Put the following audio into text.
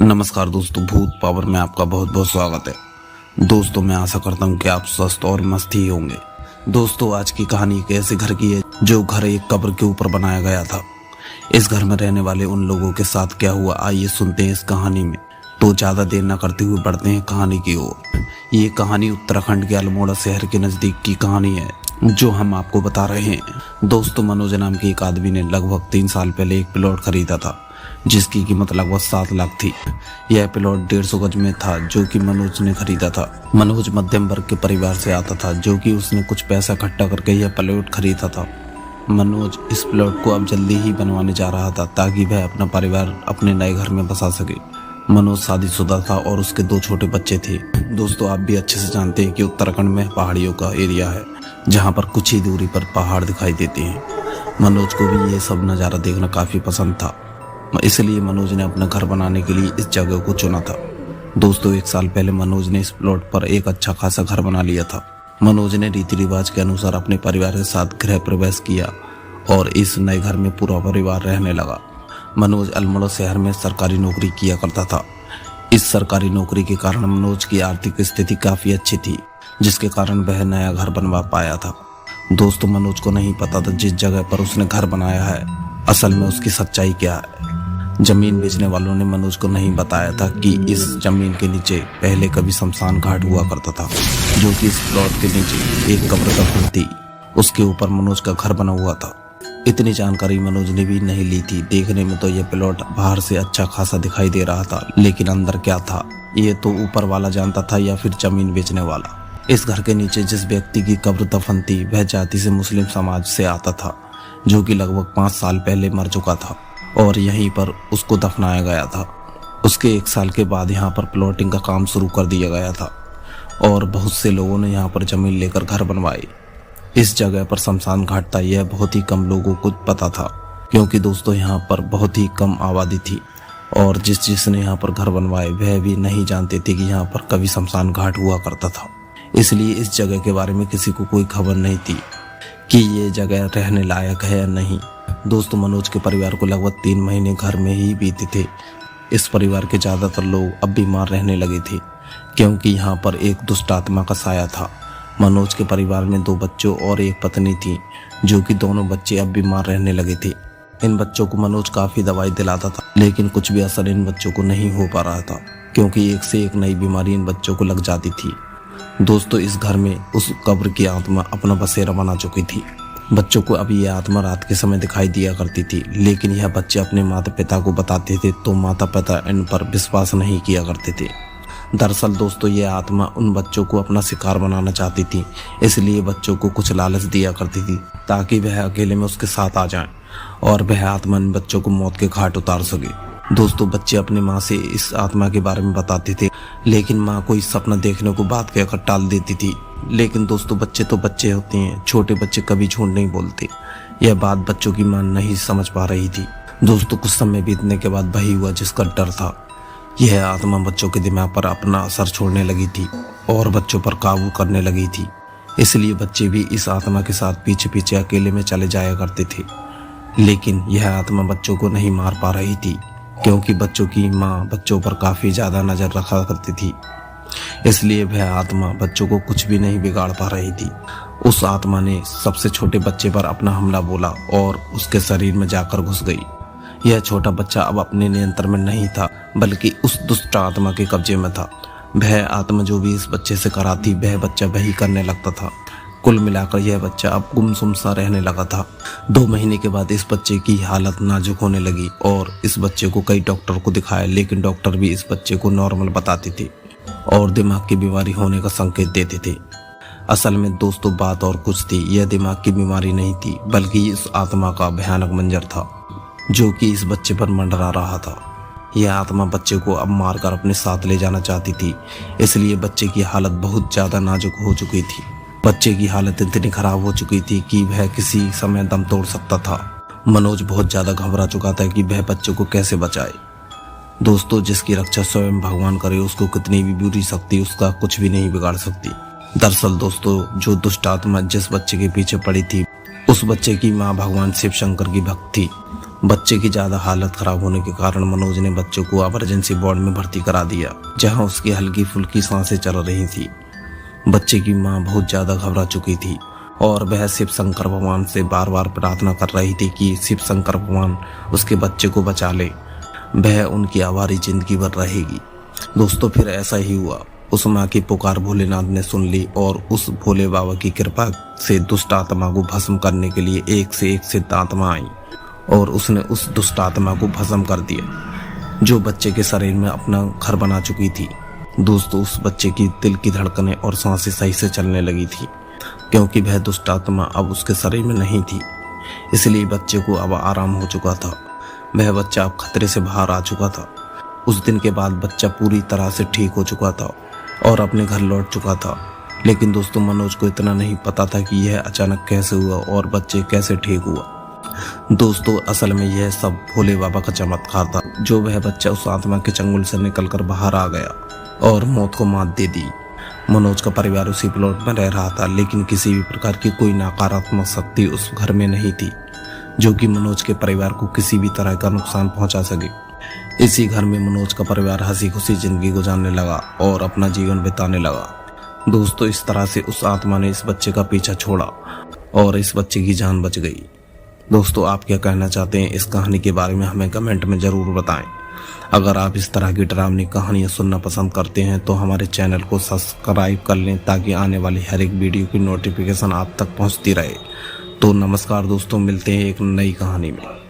नमस्कार दोस्तों, भूत पावर में आपका बहुत बहुत स्वागत है। दोस्तों, मैं आशा करता हूँ कि आप स्वस्थ और मस्त ही होंगे। दोस्तों, आज की कहानी एक ऐसे घर की है जो घर एक कब्र के ऊपर बनाया गया था। इस घर में रहने वाले उन लोगों के साथ क्या हुआ, आइए सुनते हैं इस कहानी में। तो ज्यादा देर न करते हुए बढ़ते हैं कहानी की ओर। ये कहानी उत्तराखंड के अल्मोड़ा शहर के नजदीक की कहानी है जो हम आपको बता रहे हैं। दोस्तों, मनोज नाम के एक आदमी ने लगभग 3 साल पहले एक प्लॉट खरीदा था जिसकी कीमत लगभग 7 लाख थी। यह प्लॉट 150 गज में था जो कि मनोज ने खरीदा था। मनोज मध्यम वर्ग के परिवार से आता था जो कि उसने कुछ पैसा इकट्ठा करके यह प्लॉट खरीदा था। मनोज इस प्लॉट को अब जल्दी ही बनवाने जा रहा था ताकि वह अपना परिवार अपने नए घर में बसा सके। मनोज शादीशुदा था और उसके 2 छोटे बच्चे थे। दोस्तों, आप भी अच्छे से जानते हैं कि उत्तराखंड में पहाड़ियों का एरिया है जहाँ पर कुछ ही दूरी पर पहाड़ दिखाई देते हैं। मनोज को भी ये सब नज़ारा देखना काफ़ी पसंद था, इसलिए मनोज ने अपना घर बनाने के लिए इस जगह को चुना था। दोस्तों, 1 साल पहले मनोज ने इस प्लॉट पर एक अच्छा खासा घर बना लिया था। मनोज ने रीति रिवाज के अनुसार अपने परिवार के साथ गृह प्रवेश किया और इस नए घर में पूरा परिवार रहने लगा। मनोज अल्मोड़ा शहर में सरकारी नौकरी किया करता था। इस सरकारी नौकरी के कारण मनोज की आर्थिक स्थिति काफी अच्छी थी, जिसके कारण वह नया घर बनवा पाया था। दोस्तों, मनोज को नहीं पता था जिस जगह पर उसने घर बनाया है असल में उसकी सच्चाई क्या है। जमीन बेचने वालों ने मनोज को नहीं बताया था कि इस जमीन के नीचे पहले कभी शमशान घाट हुआ करता था, जो कि इस प्लॉट के नीचे एक कब्र दफन थी। उसके ऊपर मनोज का घर बना हुआ था। इतनी जानकारी मनोज ने भी नहीं ली थी। देखने में तो यह प्लॉट बाहर से अच्छा खासा दिखाई दे रहा था, लेकिन अंदर क्या था ये तो ऊपर वाला जानता था या फिर जमीन बेचने वाला। इस घर के नीचे जिस व्यक्ति की कब्र दफन थी वह जाति से मुस्लिम समाज से आता था, जो कि लगभग 5 साल पहले मर चुका था और यहीं पर उसको दफनाया गया था। उसके 1 साल के बाद यहाँ पर प्लॉटिंग का काम शुरू कर दिया गया था और बहुत से लोगों ने यहाँ पर जमीन लेकर घर बनवाए। इस जगह पर शमशान घाट था, यह बहुत ही कम लोगों को पता था, क्योंकि दोस्तों यहाँ पर बहुत ही कम आबादी थी और जिसने यहाँ पर घर बनवाए वह भी नहीं जानते थे कि यहाँ पर कभी शमशान घाट हुआ करता था। इसलिए इस जगह के बारे में किसी को कोई खबर नहीं थी कि ये जगह रहने लायक है या नहीं। दोस्तों, मनोज के परिवार को लगभग 3 महीने घर में ही बीते थे। इस परिवार के ज्यादातर लोग अब बीमार रहने लगे थे क्योंकि यहाँ पर एक दुष्ट आत्मा का साया था। मनोज के परिवार में 2 बच्चों और एक पत्नी थी, जो कि दोनों बच्चे अब बीमार रहने लगे थे। इन बच्चों को मनोज काफी दवाई दिलाता था, लेकिन कुछ भी असर इन बच्चों को नहीं हो पा रहा था क्योंकि एक से एक नई बीमारी इन बच्चों को लग जाती थी। दोस्तों, इस घर में उस कब्र की आत्मा अपना बसेरा बना चुकी थी। बच्चों को अब यह आत्मा रात के समय दिखाई दिया करती थी, लेकिन यह बच्चे अपने माता पिता को बताते थे तो माता पिता इन पर विश्वास नहीं किया करते थे। दरअसल दोस्तों, यह आत्मा उन बच्चों को अपना शिकार बनाना चाहती थी, इसलिए बच्चों को कुछ लालच दिया करती थी ताकि वह अकेले में उसके साथ आ जाएं और वह आत्मा इन बच्चों को मौत के घाट उतार सके। दोस्तों, बच्चे अपनी माँ से इस आत्मा के बारे में बताते थे, लेकिन माँ कोई सपना देखने को बात कहकर टाल देती थी। लेकिन दोस्तों, बच्चे तो बच्चे होते हैं, छोटे बच्चे कभी झूठ नहीं बोलते। यह बात बच्चों की माँ नहीं समझ पा रही थी। दोस्तों, कुछ समय बीतने के बाद वही हुआ जिसका डर था। यह आत्मा बच्चों के दिमाग पर अपना असर छोड़ने लगी थी और बच्चों पर काबू करने लगी थी। इसलिए बच्चे भी इस आत्मा के साथ पीछे पीछे अकेले में चले जाया करते थे। लेकिन यह आत्मा बच्चों को नहीं मार पा रही थी क्योंकि बच्चों की माँ बच्चों पर काफी ज्यादा नजर रखा करती थी, इसलिए वह आत्मा बच्चों को कुछ भी नहीं बिगाड़ पा रही थी। उस आत्मा ने सबसे छोटे बच्चे पर अपना हमला बोला और उसके शरीर में जाकर घुस गई। यह छोटा बच्चा अब अपने नियंत्रण में नहीं था, बल्कि उस दुष्ट आत्मा के कब्जे में था। वह आत्मा जो भी इस बच्चे से कराती वह बच्चा वही करने लगता था। कुल मिलाकर यह बच्चा अब गुमसुम सा रहने लगा था। 2 महीने के बाद इस बच्चे की हालत नाजुक होने लगी और इस बच्चे को कई डॉक्टर को दिखाया, लेकिन डॉक्टर भी इस बच्चे को नॉर्मल बताते थे और दिमाग की बीमारी होने का संकेत देते थे। असल में दोस्तों, बात और कुछ थी। यह दिमाग की बीमारी नहीं थी, बल्कि इस आत्मा का भयानक मंजर था जो कि इस बच्चे पर मंडरा रहा था। यह आत्मा बच्चे को अब मारकर अपने साथ ले जाना चाहती थी, इसलिए बच्चे की हालत बहुत ज्यादा नाजुक हो चुकी थी। बच्चे की हालत इतनी खराब हो चुकी थी कि वह किसी समय दम तोड़ सकता था। मनोज बहुत ज्यादा घबरा चुका था कि वह बच्चों को कैसे बचाए। दोस्तों, जिसकी रक्षा स्वयं भगवान करे, उसको कितनी भी बुरी शक्ति उसका कुछ भी नहीं बिगाड़ सकती। दरअसल दोस्तों, जो दुष्ट आत्मा जिस बच्चे के पीछे पड़ी थी, उस बच्चे की माँ भगवान शिव शंकर की भक्त थी बच्चे की ज्यादा हालत खराब होने के कारण मनोज ने बच्चों को इमरजेंसी वार्ड में भर्ती करा दिया, जहां उसकी हल्की फुल्की सांसें चल रही थी। बच्चे की मां बहुत ज्यादा घबरा चुकी थी और वह शिव शंकर भगवान से बार बार प्रार्थना कर रही थी कि शिव शंकर भगवान उसके बच्चे को बचा ले, वह उनकी आवारी जिंदगी भर रहेगी। दोस्तों फिर ऐसा ही हुआ। उस माँ की पुकार भोलेनाथ ने सुन ली और उस भोले बाबा की कृपा से दुष्ट आत्मा को भस्म करने के लिए एक से एक सिद्ध आत्मा आई और उसने उस दुष्ट आत्मा को भस्म कर दिया, जो बच्चे के शरीर में अपना घर बना चुकी थी। दोस्तों उस बच्चे की दिल की धड़कनें और सांसें सही से चलने लगी थी, क्योंकि वह दुष्ट आत्मा अब उसके शरीर में नहीं थी। इसलिए बच्चे को अब आराम हो चुका था। वह बच्चा अब खतरे से बाहर आ चुका था। उस दिन के बाद बच्चा पूरी तरह से ठीक हो चुका था और अपने घर लौट चुका था। लेकिन दोस्तों मनोज को इतना नहीं पता था कि यह अचानक कैसे हुआ और बच्चे कैसे ठीक हुआ। दोस्तों असल में यह सब भोले बाबा का चमत्कार था, जो वह बच्चा उस आत्मा के चंगुल से निकलकर बाहर आ गया और मौत को मात दे दी। मनोज का परिवार उसी प्लॉट में रह रहा था, लेकिन किसी भी प्रकार की कोई नकारात्मक शक्ति उस घर में नहीं थी जो कि मनोज के परिवार को किसी भी तरह का नुकसान पहुंचा सके। इसी घर में मनोज का परिवार हंसी खुशी जिंदगी गुजारने लगा और अपना जीवन बिताने लगा। दोस्तों इस तरह से उस आत्मा ने इस बच्चे का पीछा छोड़ा और इस बच्चे की जान बच गई। दोस्तों आप क्या कहना चाहते हैं इस कहानी के बारे में हमें कमेंट में जरूर बताएं। अगर आप इस तरह की डरावनी कहानियां सुनना पसंद करते हैं तो हमारे चैनल को सब्सक्राइब कर लें, ताकि आने वाली हर एक वीडियो की नोटिफिकेशन आप तक पहुंचती रहे। तो नमस्कार दोस्तों, मिलते हैं एक नई कहानी में।